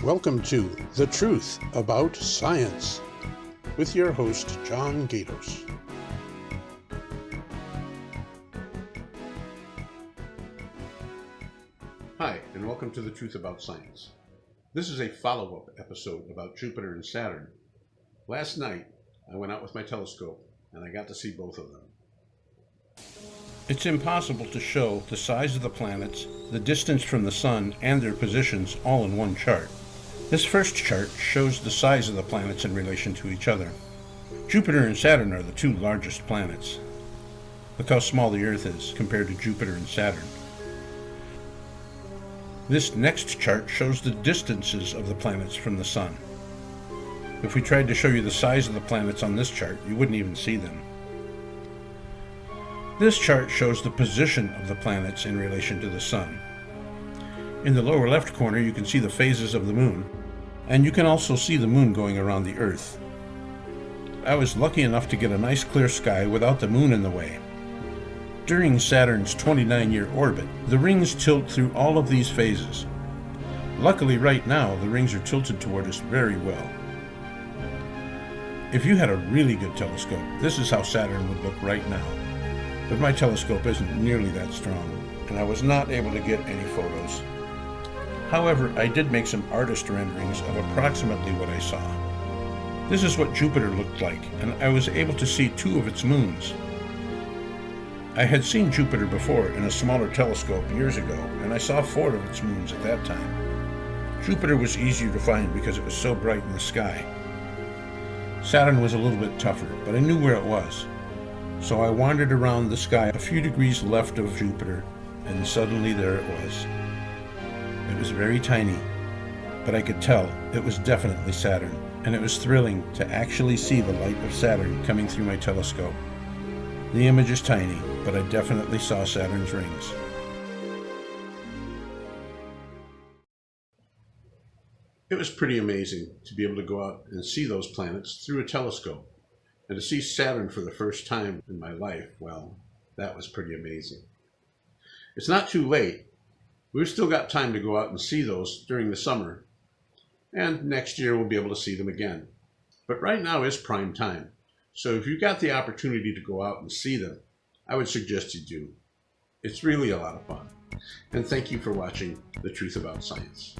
Welcome to The Truth About Science with your host, John Gatos. Hi, and welcome to The Truth About Science. This is a follow-up episode about Jupiter and Saturn. Last night, I went out with my telescope, and I got to see both of them. It's impossible to show the size of the planets, the distance from the Sun, and their positions all in one chart. This first chart shows the size of the planets in relation to each other. Jupiter and Saturn are the two largest planets. Look how small the Earth is compared to Jupiter and Saturn. This next chart shows the distances of the planets from the Sun. If we tried to show you the size of the planets on this chart, you wouldn't even see them. This chart shows the position of the planets in relation to the Sun. In the lower left corner, you can see the phases of the Moon, and you can also see the Moon going around the Earth. I was lucky enough to get a nice clear sky without the Moon in the way. During Saturn's 29-year orbit, the rings tilt through all of these phases. Luckily, right now, the rings are tilted toward us very well. If you had a really good telescope, this is how Saturn would look right now. But my telescope isn't nearly that strong, and I was not able to get any photos. However, I did make some artist renderings of approximately what I saw. This is what Jupiter looked like, and I was able to see two of its moons. I had seen Jupiter before in a smaller telescope years ago, and I saw 4 of its moons at that time. Jupiter was easier to find because it was so bright in the sky. Saturn was a little bit tougher, but I knew where it was. So I wandered around the sky a few degrees left of Jupiter, and suddenly there it was. It was very tiny, but I could tell it was definitely Saturn, and it was thrilling to actually see the light of Saturn coming through my telescope. The image is tiny, but I definitely saw Saturn's rings. It was pretty amazing to be able to go out and see those planets through a telescope. And to see Saturn for the first time in my life, well, that was pretty amazing. It's not too late. We've still got time to go out and see those during the summer. And next year we'll be able to see them again. But right now is prime time. So if you've got the opportunity to go out and see them, I would suggest you do. It's really a lot of fun. And thank you for watching The Truth About Science.